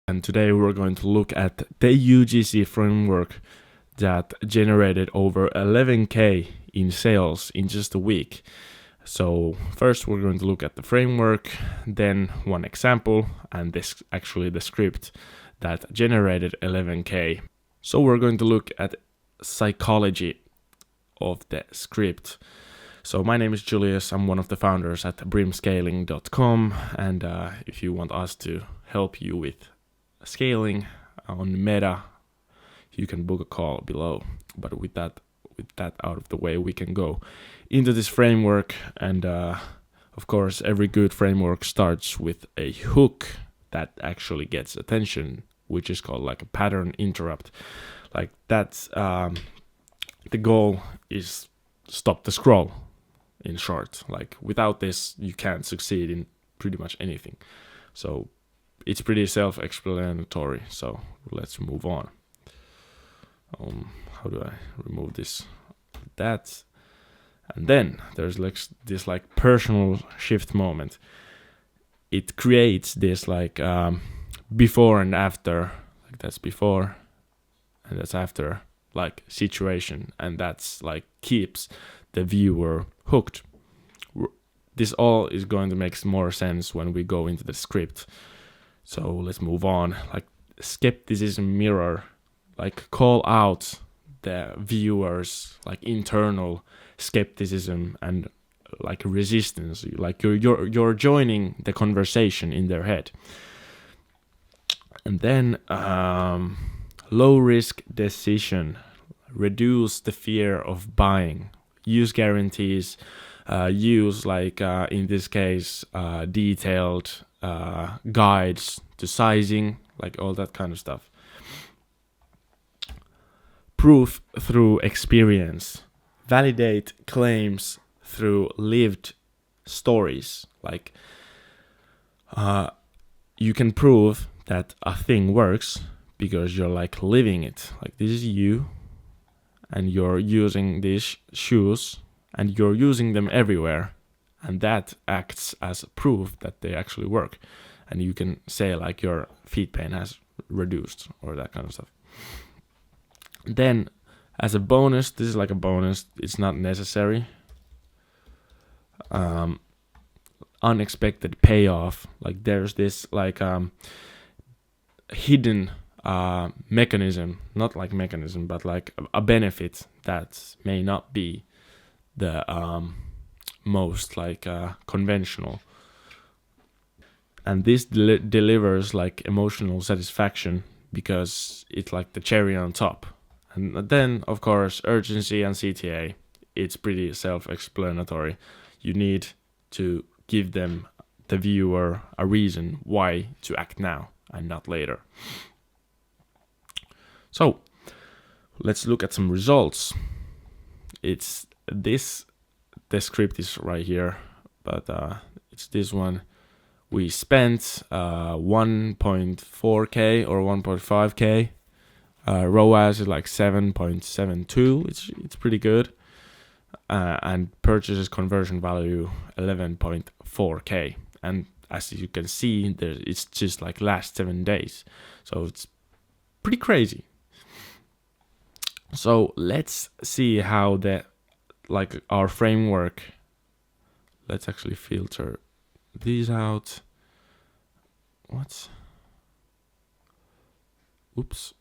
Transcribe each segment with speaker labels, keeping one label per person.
Speaker 1: And today we're going to look at the UGC framework that generated over 11K in sales in just a week. So first we're going to look at the framework, then one example, and this actually the script that generated 11K. So we're going to look at psychology of the script. So my name is Julius. I'm one of the founders at brimscaling.com, and if you want us to help you with scaling on Meta, you can book a call below. But with that out of the way, we can go into this framework. And of course, every good framework starts with a hook that actually gets attention, which is called like a pattern interrupt. Like that's the goal is stop the scroll. In short, like without this, you can't succeed in pretty much anything. So it's pretty self-explanatory. So let's move on. How do I remove this? That, and then there's like this like personal shift moment. It creates this like before and after, like that's before and that's after, like situation, and that's like keeps the viewer hooked. This all is going to make more sense when we go into the script. So let's move on. Like skepticism mirror, like call out the viewers like internal skepticism and like resistance. Like you're joining the conversation in their head. And then low risk decision, reduce the fear of buying. Use guarantees, use like in this case detailed guides to sizing, like all that kind of stuff. Proof through experience. Validate claims through lived stories. Like you can prove that a thing works because you're like living it. Like this is you, and you're using these shoes and you're using them everywhere, and that acts as proof that they actually work. And you can say like your feet pain has reduced or that kind of stuff. Then as a bonus, this is like a bonus, it's not necessary. Unexpected payoff, like there's this like hidden mechanism, not like mechanism, but like a benefit that may not be the most like conventional, and this delivers like emotional satisfaction because it's like the cherry on top. And then of course urgency and CTA, it's pretty self-explanatory. You need to give them, the viewer, a reason why to act now and not later. So let's look at some results. It's this, the script is right here, but it's this one. We spent 1.4K or 1.5K. ROAS is like 7.72. It's pretty good. And purchases conversion value 11.4K. And as you can see, it's just like last 7 days. So it's pretty crazy. So let's see how like our framework, let's actually filter these out. Oops.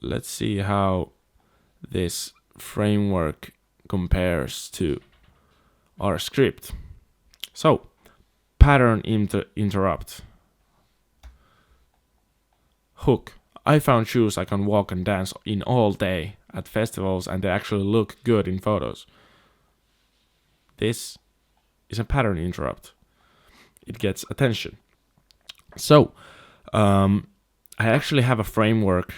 Speaker 1: Let's see how this framework compares to our script. So pattern interrupt. Hook. I found shoes I can walk and dance in all day at festivals, and they actually look good in photos. This is a pattern interrupt. It gets attention. So I actually have a framework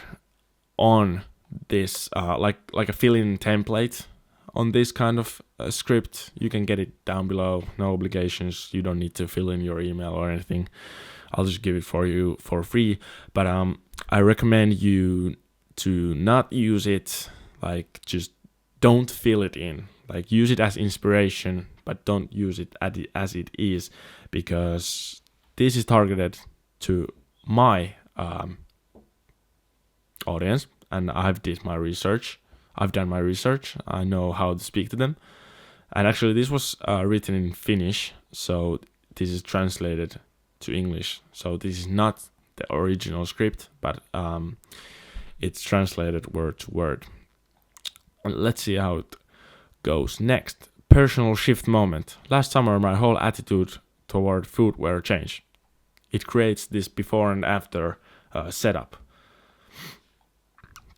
Speaker 1: on this, like a fill-in template on this kind of script. You can get it down below. No obligations. You don't need to fill in your email or anything. I'll just give it for you for free. But I recommend you to not use it, like just don't fill it in. Like use it as inspiration, but don't use it as it is, because this is targeted to my audience, and I've done my research. I know how to speak to them. And actually, this was written in Finnish, so this is translated to English. So this is not the original script, but it's translated word to word. Let's see how it goes. Next, personal shift moment. Last summer, my whole attitude toward footwear changed. It creates this before and after setup.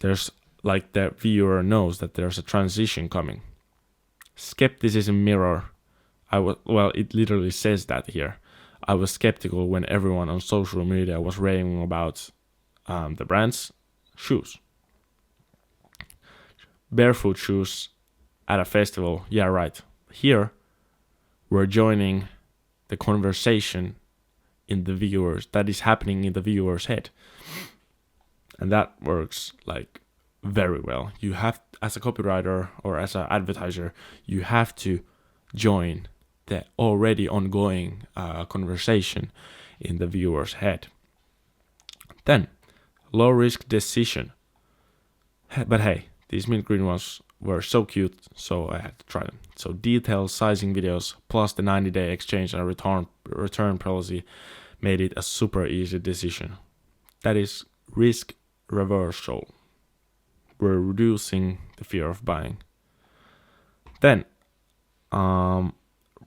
Speaker 1: There's like the viewer knows that there's a transition coming. Skepticism mirror. It literally says that here. I was skeptical when everyone on social media was raving about the brand's shoes. Barefoot shoes at a festival. Yeah, right. Here, we're joining the conversation that is happening in the viewer's head. And that works like very well. You have, as a copywriter or as an advertiser, you have to join the already ongoing conversation in the viewer's head. Then, low risk decision. But hey, these mint green ones were so cute, so I had to try them. So detailed sizing videos plus the 90-day exchange and return policy made it a super easy decision. That is risk reversal. We're reducing the fear of buying. Then,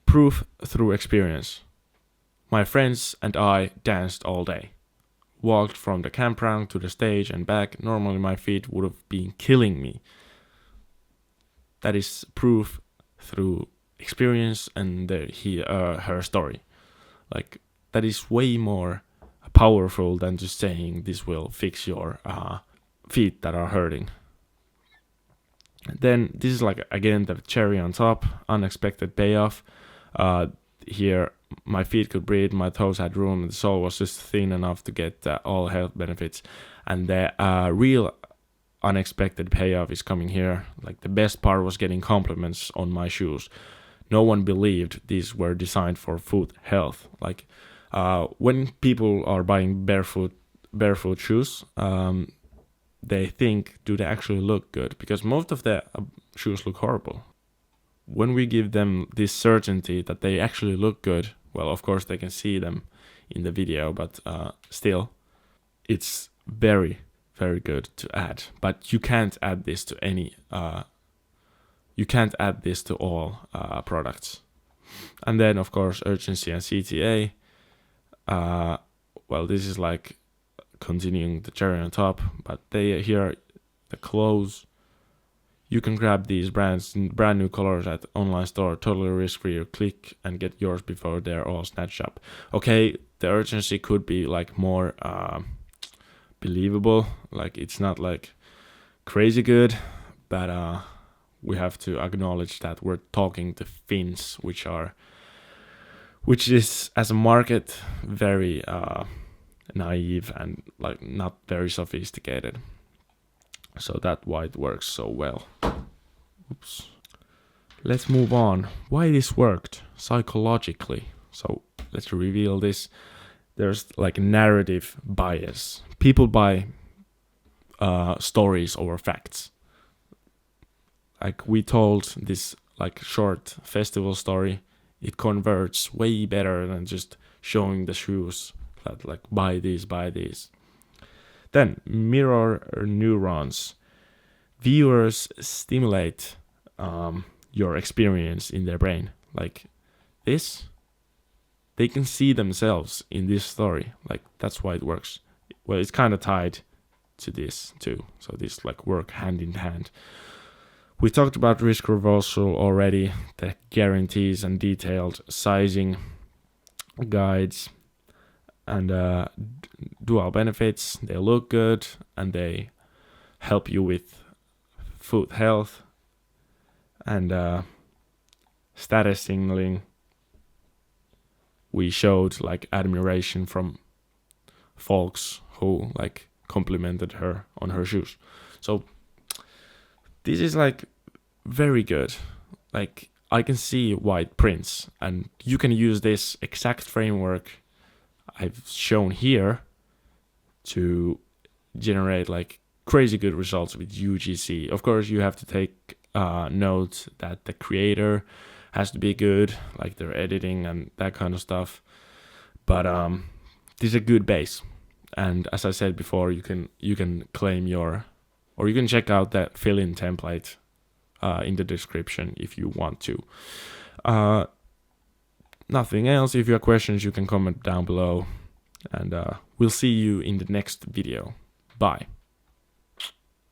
Speaker 1: proof through experience. My friends and I danced all day. Walked from the campground to the stage and back. Normally my feet would have been killing me. That is proof through experience and her story. Like, that is way more powerful than just saying this will fix your feet that are hurting. Then this is like, again, the cherry on top, unexpected payoff. Here, my feet could breathe, my toes had room, and the sole was just thin enough to get all health benefits. And the real unexpected payoff is coming here. Like, the best part was getting compliments on my shoes. No one believed these were designed for foot health. Like, when people are buying barefoot shoes, they think, do they actually look good? Because most of the shoes look horrible. When we give them this certainty that they actually look good, well, of course they can see them in the video, but still, it's very, very good to add. But you can't add this to all products. And then, of course, urgency and CTA. This is like continuing the cherry on top, but here the clothes. You can grab these brands in brand new colors at online store, totally risk-free. You click and get yours before they're all snatched up. Okay, the urgency could be like more believable. Like, it's not like crazy good, but we have to acknowledge that we're talking to Finns, which is as a market very naive and like not very sophisticated. So that's why it works so well. Oops. Let's move on. Why this worked psychologically. So let's reveal this. There's like narrative bias. People buy stories over facts. Like, we told this like short festival story. It converts way better than just showing the shoes that like buy these. Then, mirror neurons. Viewers stimulate your experience in their brain. Like this, they can see themselves in this story. Like, that's why it works. Well, it's kind of tied to this too. So this like work hand in hand. We talked about risk reversal already, the guarantees and detailed sizing guides. And dual benefits, they look good and they help you with foot health. And status signaling, we showed like admiration from folks who like complimented her on her shoes. So this is like very good. Like, I can see why it prints, and you can use this exact framework I've shown here to generate like crazy good results with UGC. Of course, you have to take note that the creator has to be good, like their editing and that kind of stuff. But this is a good base, and as I said before, you can claim your, or you can check out that fill-in template in the description if you want to. Nothing else. If you have questions, you can comment down below, and we'll see you in the next video. Bye.